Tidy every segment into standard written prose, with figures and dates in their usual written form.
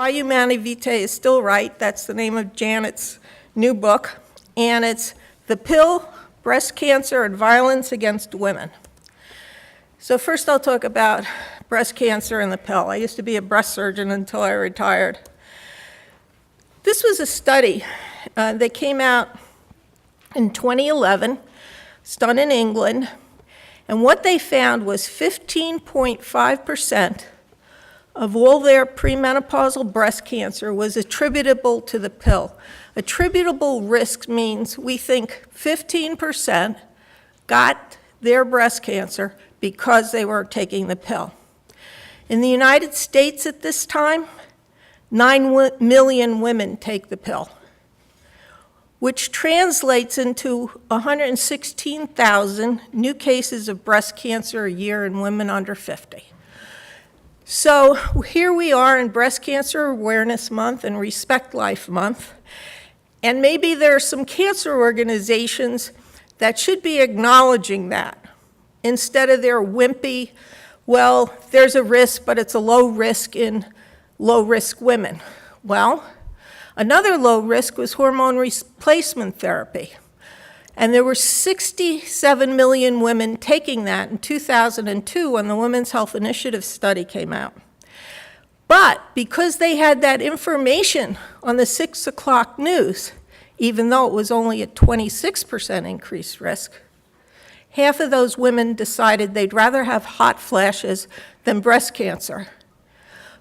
Why Humanity Vitae is Still Right. That's the name of Janet's new book. And it's The Pill, Breast Cancer, and Violence Against Women. So first I'll talk about breast cancer and the pill. I used to be a breast surgeon until I retired. This was a study that came out in 2011. It's done in England. And what they found was 15.5% of all their premenopausal breast cancer was attributable to the pill. Attributable risk means we think 15% got their breast cancer because they were taking the pill. In the United States at this time, 9 million women take the pill, which translates into 116,000 new cases of breast cancer a year in women under 50. So here we are in Breast Cancer Awareness Month and Respect Life Month, and maybe there are some cancer organizations that should be acknowledging that instead of their wimpy, well, there's a risk, but it's a low risk in low-risk women. Well, another low risk was hormone replacement therapy. And there were 67 million women taking that in 2002 when the Women's Health Initiative study came out. But because they had that information on the 6 o'clock news, even though it was only a 26% increased risk, half of those women decided they'd rather have hot flashes than breast cancer.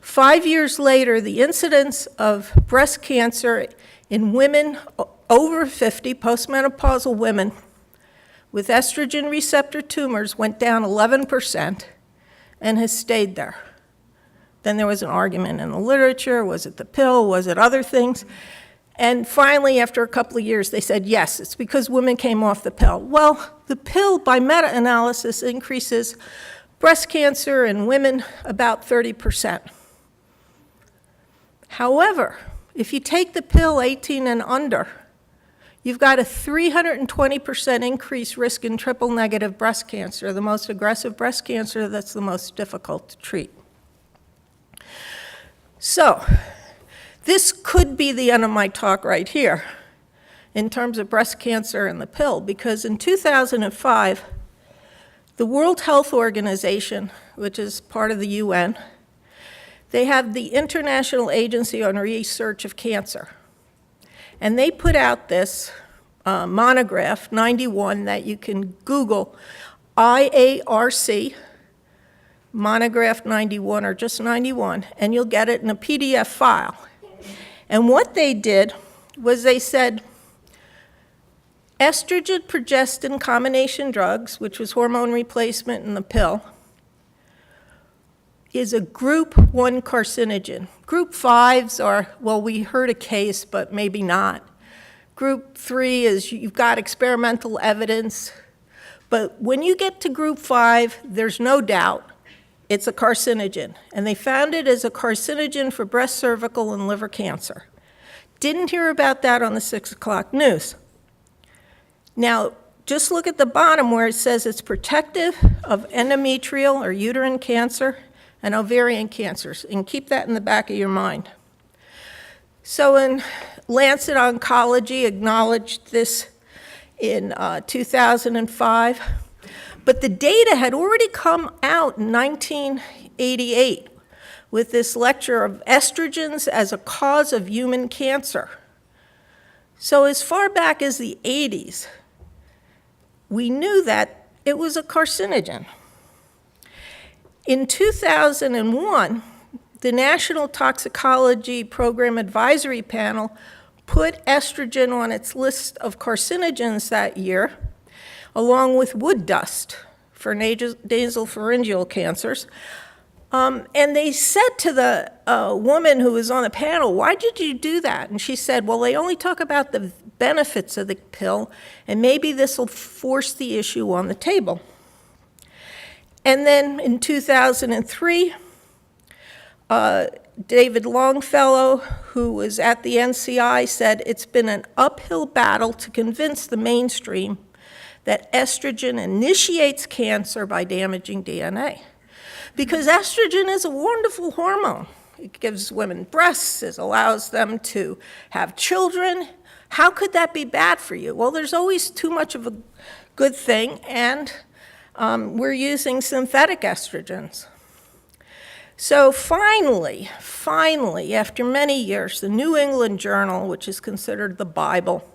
5 years later, the incidence of breast cancer in women over 50, postmenopausal women with estrogen receptor tumors went down 11% and has stayed there. Then there was an argument in the literature, was it the pill, was it other things? And finally, after a couple of years, they said, yes, it's because women came off the pill. Well, the pill, by meta-analysis, increases breast cancer in women about 30%. However, if you take the pill 18 and under, you've got a 320% increased risk in triple-negative breast cancer, the most aggressive breast cancer that's the most difficult to treat. So, this could be the end of my talk right here in terms of breast cancer and the pill, because in 2005, the World Health Organization, which is part of the UN, they have the International Agency on Research of Cancer. And they put out this monograph, 91, that you can Google, IARC, monograph 91, or just 91, and you'll get it in a PDF file. And what they did was they said, estrogen progestin combination drugs, which was hormone replacement in the pill, is a group 1 carcinogen. Group 5s are, well, we heard a case, but maybe not. Group 3 is you've got experimental evidence, but when you get to group 5, there's no doubt it's a carcinogen. And they found it as a carcinogen for breast, cervical, and liver cancer. Didn't hear about that on the 6 o'clock news. Now, just look at the bottom where it says it's protective of endometrial or uterine cancer and ovarian cancers, and keep that in the back of your mind. So in Lancet Oncology acknowledged this in 2005, but the data had already come out in 1988 with this lecture of estrogens as a cause of human cancer. So as far back as the 80s, we knew that it was a carcinogen. In 2001, the National Toxicology Program Advisory Panel put estrogen on its list of carcinogens that year, along with wood dust for nasopharyngeal cancers. And they said to the woman who was on the panel, why did you do that? And she said, well, they only talk about the benefits of the pill, and maybe this will force the issue on the table. And then in 2003, David Longfellow, who was at the NCI, said it's been an uphill battle to convince the mainstream that estrogen initiates cancer by damaging DNA. Because estrogen is a wonderful hormone. It gives women breasts, it allows them to have children. How could that be bad for you? Well, there's always too much of a good thing, and we're using synthetic estrogens. So finally, after many years, the New England Journal, which is considered the Bible,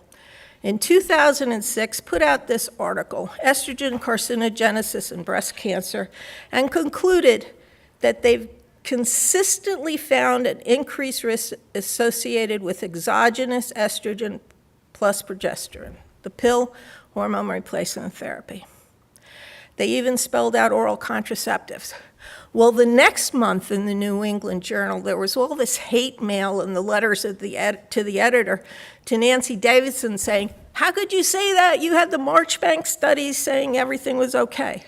in 2006 put out this article, Estrogen Carcinogenesis in Breast Cancer, and concluded that they've consistently found an increased risk associated with exogenous estrogen plus progesterone, the pill hormone replacement therapy. They even spelled out oral contraceptives. Well, the next month in the New England Journal, there was all this hate mail in the letters to the editor, to Nancy Davidson, saying, how could you say that? You had the Marchbank studies saying everything was okay.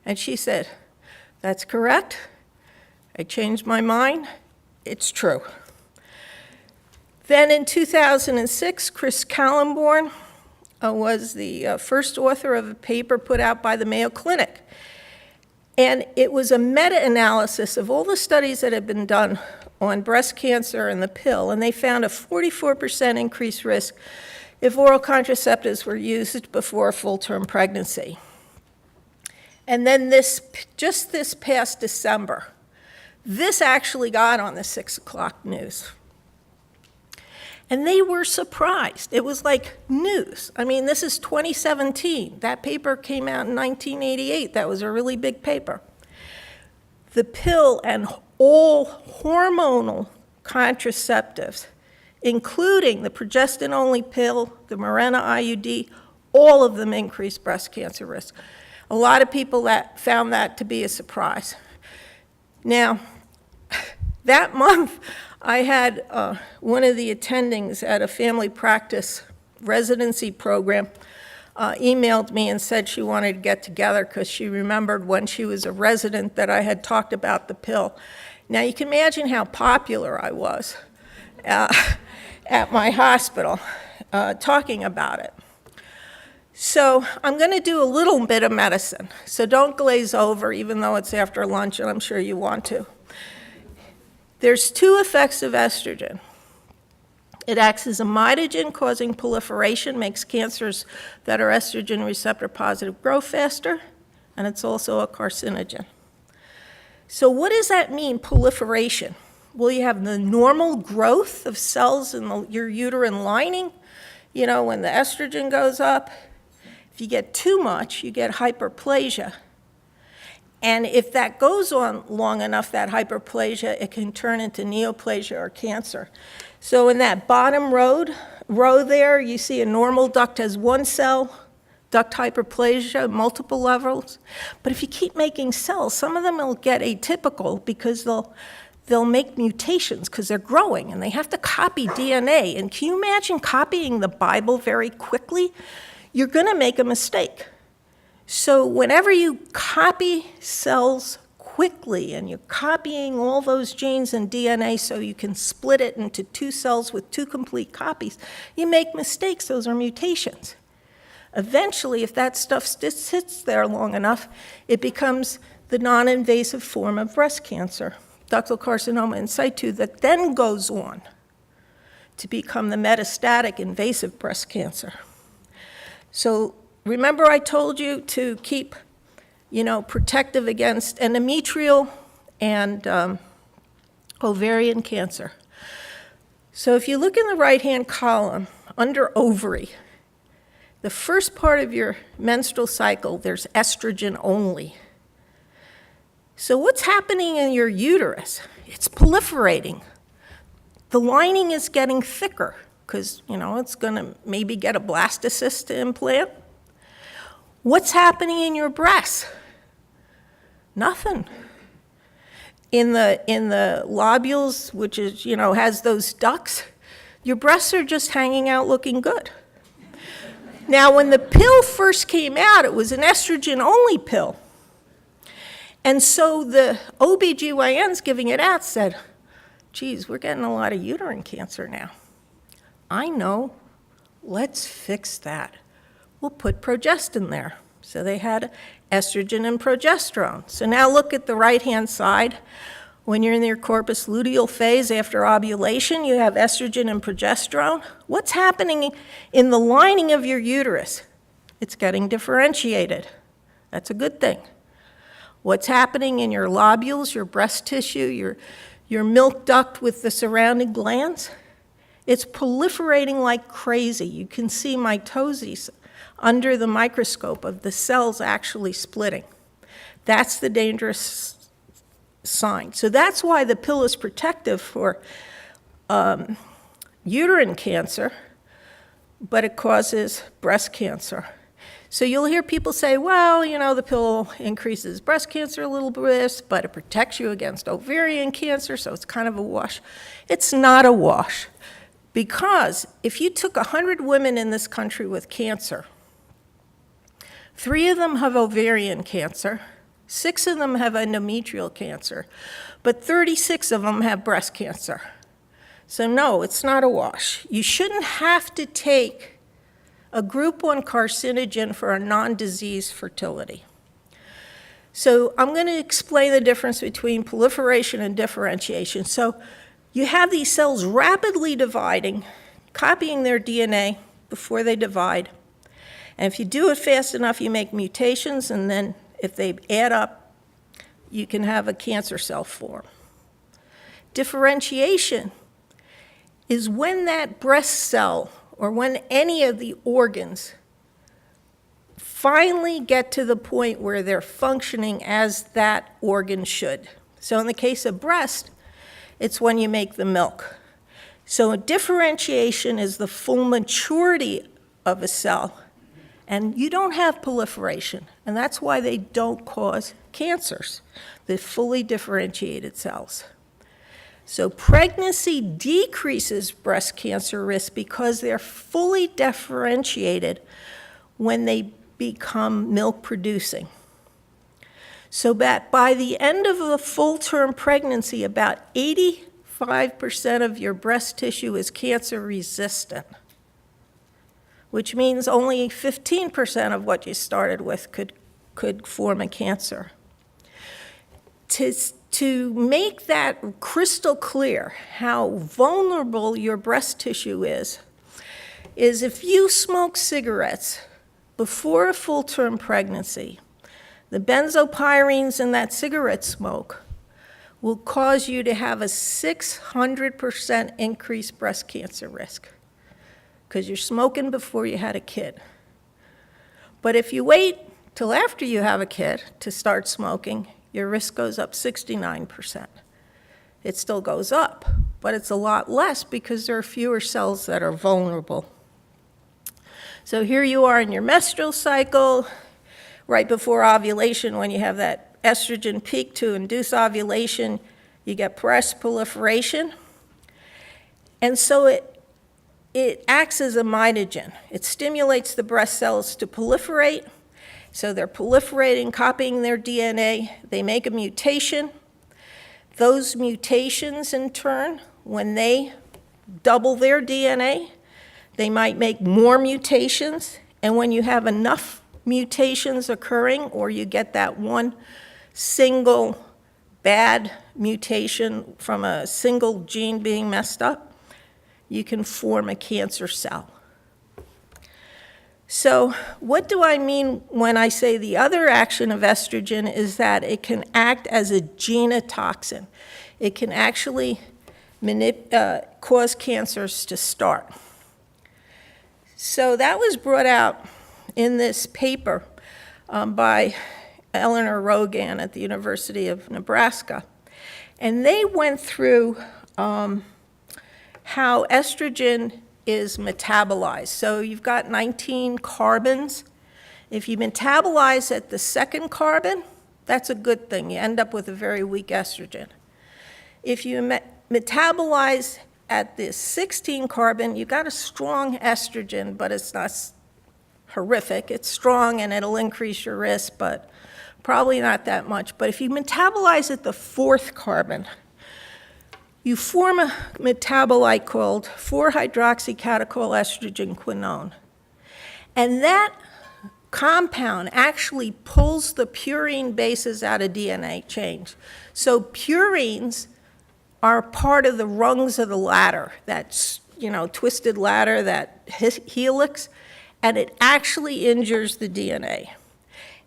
And she said, that's correct. I changed my mind. It's true. Then in 2006, Chris Callenborn was the first author of a paper put out by the Mayo Clinic. And it was a meta-analysis of all the studies that had been done on breast cancer and the pill, and they found a 44% increased risk if oral contraceptives were used before full-term pregnancy. And then just this past December, this actually got on the 6 o'clock news. And they were surprised. It was like news. I mean, this is 2017. That paper came out in 1988. That was a really big paper. The pill and all hormonal contraceptives, including the progestin-only pill, the Mirena IUD, all of them increased breast cancer risk. A lot of people found that to be a surprise. Now, that month, I had one of the attendings at a family practice residency program emailed me and said she wanted to get together because she remembered when she was a resident that I had talked about the pill. Now, you can imagine how popular I was at my hospital talking about it. So I'm going to do a little bit of medicine. So don't glaze over, even though it's after lunch, and I'm sure you want to. There's two effects of estrogen. It acts as a mitogen, causing proliferation, makes cancers that are estrogen receptor positive grow faster, and it's also a carcinogen. So what does that mean, proliferation? Well, you have the normal growth of cells in your uterine lining, you know, when the estrogen goes up. If you get too much, you get hyperplasia. And if that goes on long enough, that hyperplasia, it can turn into neoplasia or cancer. So in that bottom row there, you see a normal duct has one cell, duct hyperplasia, multiple levels. But if you keep making cells, some of them will get atypical because they'll make mutations because they're growing and they have to copy DNA. And can you imagine copying the Bible very quickly? You're going to make a mistake. So whenever you copy cells quickly and you're copying all those genes and DNA so you can split it into two cells with two complete copies, you make mistakes. Those are mutations. Eventually, if that stuff sits there long enough, it becomes the non-invasive form of breast cancer, ductal carcinoma in situ, that then goes on to become the metastatic invasive breast cancer. So remember I told you to keep, protective against endometrial and ovarian cancer. So if you look in the right-hand column, under ovary, the first part of your menstrual cycle, there's estrogen only. So what's happening in your uterus? It's proliferating. The lining is getting thicker because, it's going to maybe get a blastocyst to implant. What's happening in your breasts? Nothing. In the lobules, which is, has those ducts, your breasts are just hanging out looking good. Now, when the pill first came out, it was an estrogen-only pill. And so the OBGYNs giving it out said, geez, we're getting a lot of uterine cancer now. I know, let's fix that. We'll put progestin there. So they had estrogen and progesterone. So now look at the right-hand side. When you're in your corpus luteal phase after ovulation, you have estrogen and progesterone. What's happening in the lining of your uterus? It's getting differentiated. That's a good thing. What's happening in your lobules, your breast tissue, your milk duct with the surrounding glands? It's proliferating like crazy. You can see mitoses under the microscope of the cells actually splitting. That's the dangerous sign. So that's why the pill is protective for uterine cancer, but it causes breast cancer. So you'll hear people say, well, you know, the pill increases breast cancer a little bit, but it protects you against ovarian cancer, so it's kind of a wash. It's not a wash, because if you took 100 women in this country with cancer, 3 of them have ovarian cancer, 6 of them have endometrial cancer, but 36 of them have breast cancer. So no, it's not a wash. You shouldn't have to take a group 1 carcinogen for a non-disease fertility. So I'm going to explain the difference between proliferation and differentiation. So you have these cells rapidly dividing, copying their DNA before they divide. And if you do it fast enough, you make mutations, and then if they add up, you can have a cancer cell form. Differentiation is when that breast cell, or when any of the organs finally get to the point where they're functioning as that organ should. So in the case of breast, it's when you make the milk. So differentiation is the full maturity of a cell, and you don't have proliferation, and that's why they don't cause cancers, the fully differentiated cells. So pregnancy decreases breast cancer risk because they're fully differentiated when they become milk producing. So that by the end of a full-term pregnancy, about 85% of your breast tissue is cancer resistant, which means only 15% of what you started with could form a cancer. To make that crystal clear how vulnerable your breast tissue is if you smoke cigarettes before a full-term pregnancy, the benzopyrenes in that cigarette smoke will cause you to have a 600% increased breast cancer risk because you're smoking before you had a kid. But if you wait till after you have a kid to start smoking, your risk goes up 69%. It still goes up, but it's a lot less because there are fewer cells that are vulnerable. So here you are in your menstrual cycle, right before ovulation, when you have that estrogen peak to induce ovulation, you get breast proliferation. And so it acts as a mitogen. It stimulates the breast cells to proliferate. So they're proliferating, copying their DNA. They make a mutation. Those mutations, in turn, when they double their DNA, they might make more mutations. And when you have enough mutations occurring, or you get that one single bad mutation from a single gene being messed up, you can form a cancer cell. So what do I mean when I say the other action of estrogen is that it can act as a genotoxin? It can actually cause cancers to start. So that was brought out in this paper by Eleanor Rogan at the University of Nebraska. And they went through how estrogen is metabolized. So you've got 19 carbons. If you metabolize at the second carbon, that's a good thing. You end up with a very weak estrogen. If you metabolize at the 16 carbon, you've got a strong estrogen, but it's not horrific. It's strong and it'll increase your risk, but probably not that much. But if you metabolize at the 4th carbon, you form a metabolite called 4-hydroxycatechol estrogen quinone. And that compound actually pulls the purine bases out of DNA chains. So purines are part of the rungs of the ladder, that twisted ladder, that helix, and it actually injures the DNA.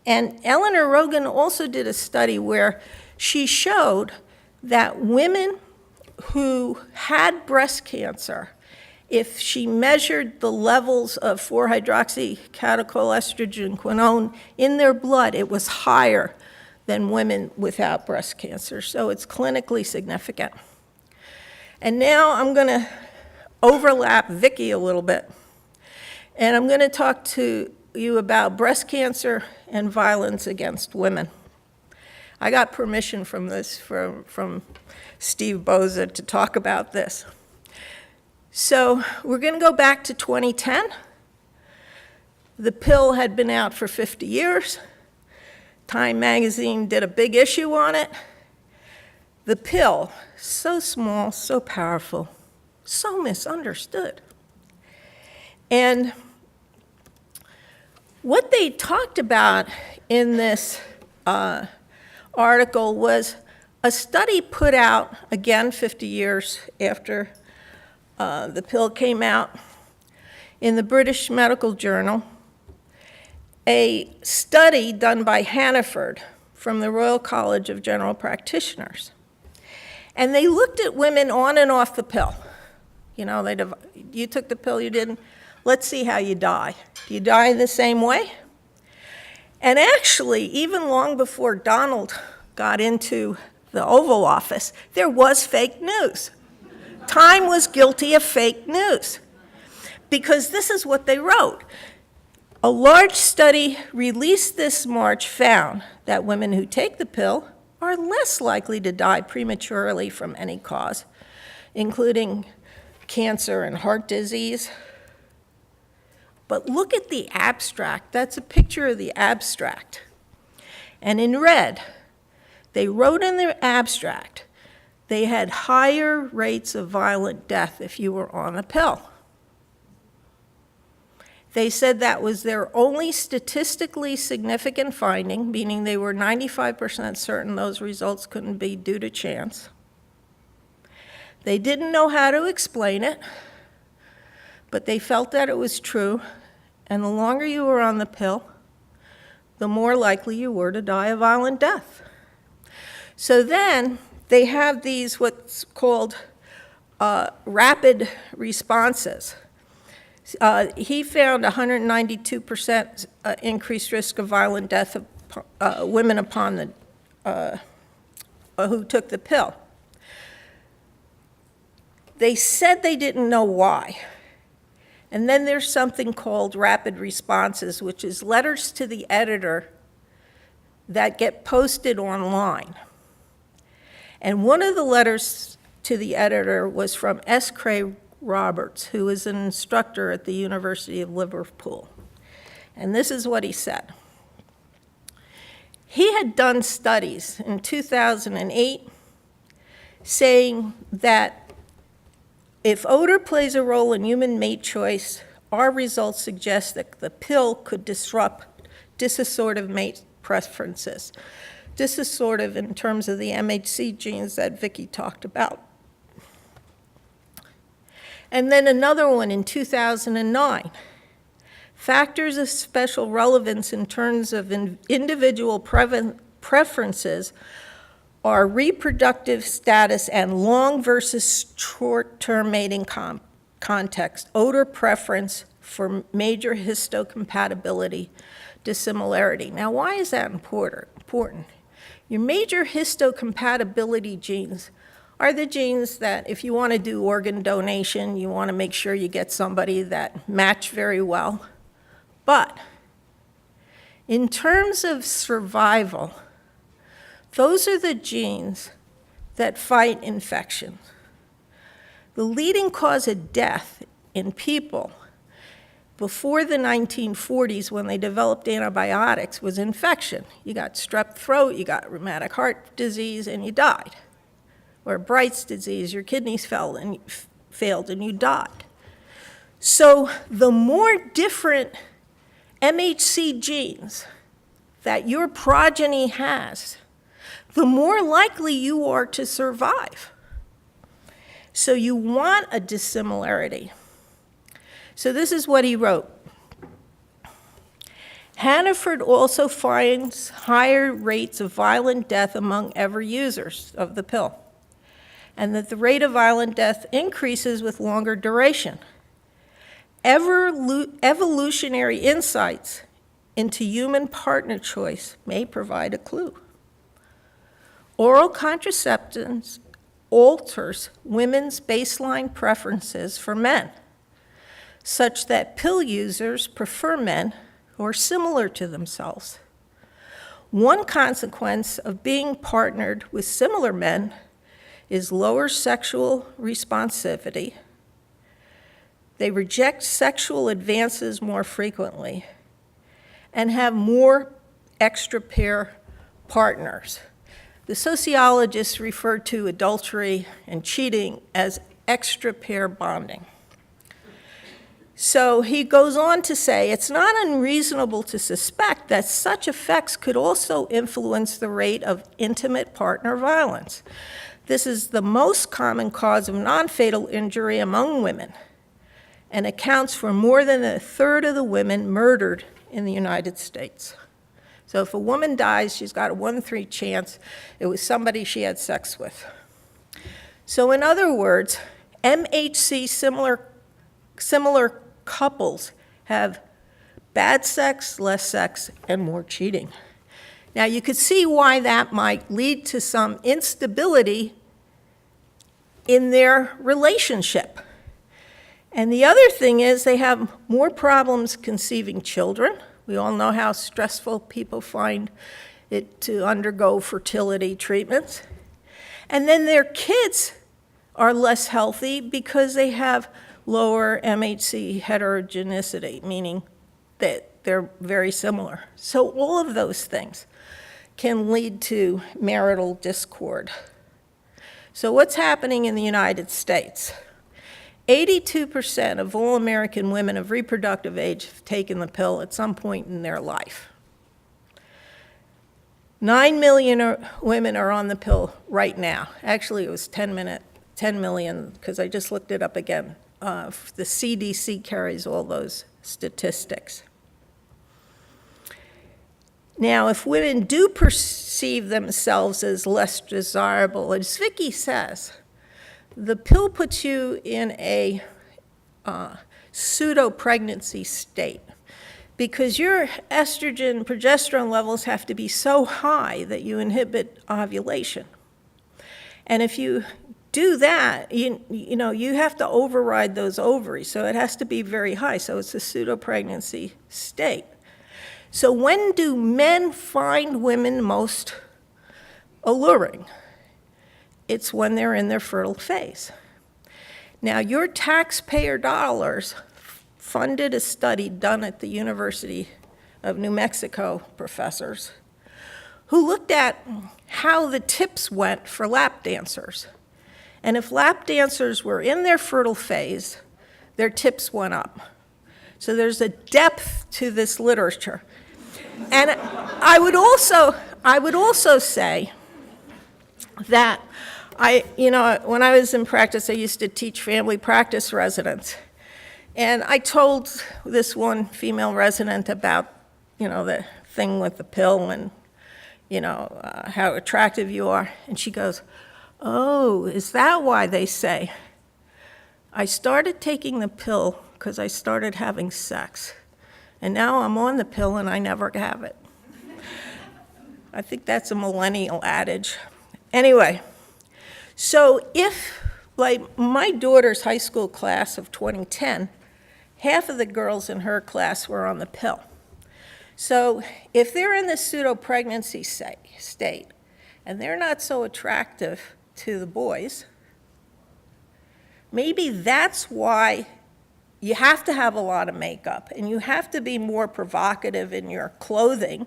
And Eleanor Rogan also did a study where she showed that women who had breast cancer, if she measured the levels of 4-hydroxycatechol-estrogen in their blood, it was higher than women without breast cancer. So it's clinically significant. And now I'm going to overlap Vicki a little bit. And I'm going to talk to you about breast cancer and violence against women. I got permission from Steve Boza to talk about this. So we're going to go back to 2010. The pill had been out for 50 years. Time magazine did a big issue on it. The pill, so small, so powerful, so misunderstood. And what they talked about in this article was a study put out, again 50 years after the pill came out, in the British Medical Journal, a study done by Hannaford from the Royal College of General Practitioners. And they looked at women on and off the pill. You took the pill, you didn't. Let's see how you die. Do you die the same way? And actually, even long before Donald got into the Oval Office, there was fake news. Time was guilty of fake news, because this is what they wrote. A large study released this March found that women who take the pill are less likely to die prematurely from any cause, including cancer and heart disease. But look at the abstract. That's a picture of the abstract. And in red, they wrote in their abstract, they had higher rates of violent death if you were on a pill. They said that was their only statistically significant finding, meaning they were 95% certain those results couldn't be due to chance. They didn't know how to explain it, but they felt that it was true, and the longer you were on the pill, the more likely you were to die a violent death. So then they have these what's called rapid responses. He found 192% increased risk of violent death of women upon who took the pill. They said they didn't know why. And then there's something called rapid responses, which is letters to the editor that get posted online. And one of the letters to the editor was from S. Craig Roberts, who is an instructor at the University of Liverpool. And this is what he said. He had done studies in 2008 saying that if odor plays a role in human mate choice, our results suggest that the pill could disrupt disassortive mate preferences. Disassortive in terms of the MHC genes that Vicki talked about. And then another one in 2009. Factors of special relevance in terms of individual preferences are reproductive status and long versus short-term mating context, odor preference for major histocompatibility dissimilarity. Now, why is that important? Your major histocompatibility genes are the genes that if you want to do organ donation, you want to make sure you get somebody that match very well. But in terms of survival, those are the genes that fight infection. The leading cause of death in people before the 1940s, when they developed antibiotics, was infection. You got strep throat, you got rheumatic heart disease, and you died. Or Bright's disease, your kidneys failed and you died. So the more different MHC genes that your progeny has, the more likely you are to survive. So you want a dissimilarity. So this is what he wrote. Hannaford also finds higher rates of violent death among ever users of the pill, and that the rate of violent death increases with longer duration. Evolutionary insights into human partner choice may provide a clue. Oral contraceptives alters women's baseline preferences for men, such that pill users prefer men who are similar to themselves. One consequence of being partnered with similar men is lower sexual responsivity. They reject sexual advances more frequently and have more extra-pair partners. The sociologists refer to adultery and cheating as extra-pair bonding. So he goes on to say, it's not unreasonable to suspect that such effects could also influence the rate of intimate partner violence. This is the most common cause of non-fatal injury among women and accounts for more than a third of the women murdered in the United States. So if a woman dies, she's got a 1-in-3 chance it was somebody she had sex with. So in other words, MHC similar couples have bad sex, less sex, and more cheating. Now you could see why that might lead to some instability in their relationship. And the other thing is they have more problems conceiving children. We all know how stressful people find it to undergo fertility treatments. And then their kids are less healthy because they have lower MHC heterogeneity, meaning that they're very similar. So all of those things can lead to marital discord. So what's happening in the United States? 82% of all American women of reproductive age have taken the pill at some point in their life. 9 million women are on the pill right now. Actually, it was 10 million, because I just looked it up again. The CDC carries all those statistics. Now, if women do perceive themselves as less desirable, as Vicky says, the pill puts you in a pseudo-pregnancy state because your estrogen, progesterone levels have to be so high that you inhibit ovulation. And if you do that, you have to override those ovaries, so it has to be very high, so it's a pseudo-pregnancy state. So when do men find women most alluring? It's when they're in their fertile phase. Now, your taxpayer dollars funded a study done at the University of New Mexico professors who looked at how the tips went for lap dancers. And if lap dancers were in their fertile phase, their tips went up. So there's a depth to this literature. And I would also say that when I was in practice, I used to teach family practice residents. And I told this one female resident about, the thing with the pill and, how attractive you are. And she goes, "Oh, is that why they say? I started taking the pill because I started having sex. And now I'm on the pill and I never have it." I think that's a millennial adage. Anyway, so if, like my daughter's high school class of 2010, half of the girls in her class were on the pill. So if they're in the pseudo-pregnancy state and they're not so attractive to the boys, maybe that's why you have to have a lot of makeup and you have to be more provocative in your clothing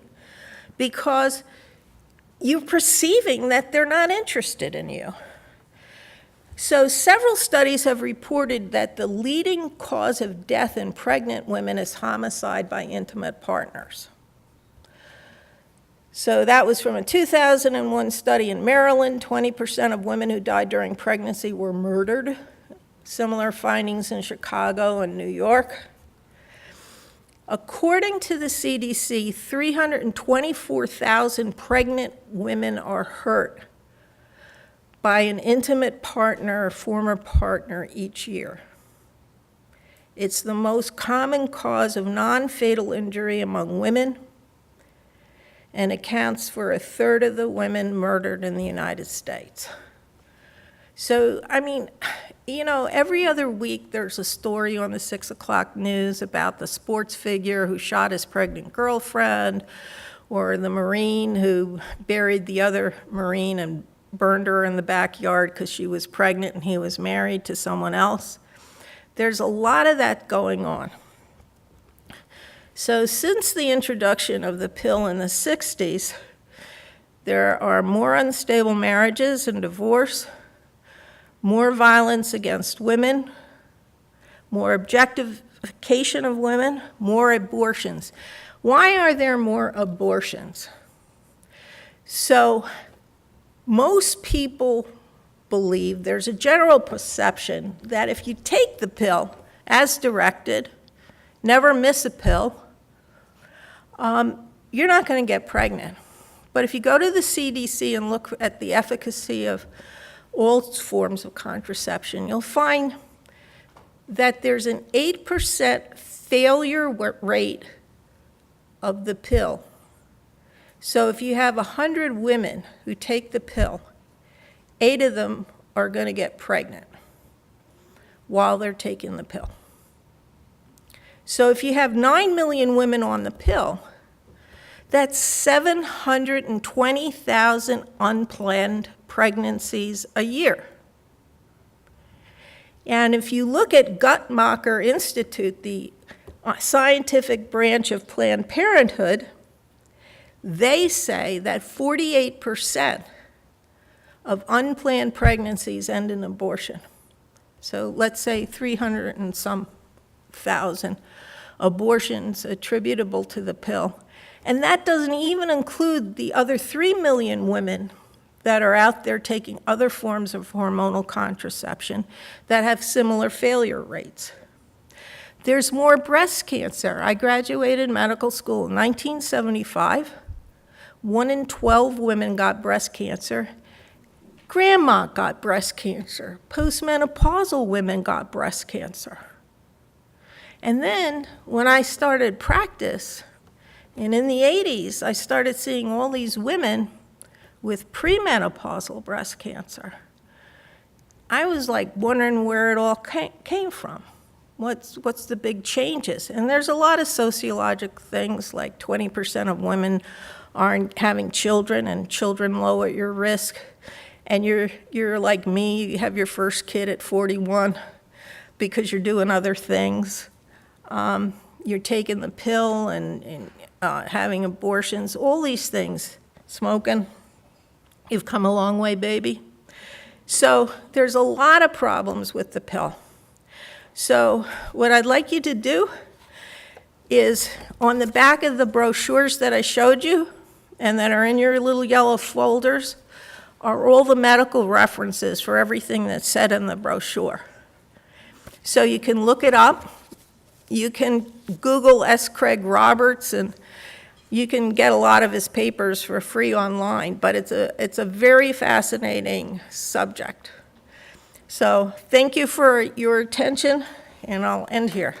because you're perceiving that they're not interested in you. So several studies have reported that the leading cause of death in pregnant women is homicide by intimate partners. So that was from a 2001 study in Maryland. 20% of women who died during pregnancy were murdered. Similar findings in Chicago and New York. According to the CDC, 324,000 pregnant women are hurt by an intimate partner or former partner each year. It's the most common cause of non-fatal injury among women and accounts for a third of the women murdered in the United States. So, I mean, you know, every other week there's a story on the 6 o'clock news about the sports figure who shot his pregnant girlfriend, or the Marine who buried the other Marine and burned her in the backyard because she was pregnant and he was married to someone else. There's a lot of that going on. So since the introduction of the pill in the 60s, there are more unstable marriages and divorce, more violence against women, more objectification of women, more abortions. Why are there more abortions? So most people believe, there's a general perception that if you take the pill as directed, never miss a pill, you're not going to get pregnant. But if you go to the CDC and look at the efficacy of all forms of contraception, you'll find that there's an 8% failure rate of the pill. So if you have 100 women who take the pill, 8 of them are going to get pregnant while they're taking the pill. So if you have 9 million women on the pill, that's 720,000 unplanned pregnancies a year. And if you look at Guttmacher Institute, the scientific branch of Planned Parenthood, they say that 48% of unplanned pregnancies end in abortion. So let's say 300 and some thousand abortions attributable to the pill. And that doesn't even include the other 3 million women that are out there taking other forms of hormonal contraception that have similar failure rates. There's more breast cancer. I graduated medical school in 1975. 1 in 12 women got breast cancer. Grandma got breast cancer. Postmenopausal women got breast cancer. And then when I started practice, and in the 80s, I started seeing all these women with premenopausal breast cancer. I was like wondering where it all came from. What's the big changes? And there's a lot of sociologic things, like 20% of women aren't having children, and children lower your risk. And you're like me, you have your first kid at 41 because you're doing other things. You're taking the pill and having abortions, all these things, smoking. You've come a long way, baby. So there's a lot of problems with the pill. So what I'd like you to do is, on the back of the brochures that I showed you and that are in your little yellow folders, are all the medical references for everything that's said in the brochure. So you can look it up. You can Google S. Craig Roberts, and you can get a lot of his papers for free online, but it's a very fascinating subject. So thank you for your attention, and I'll end here.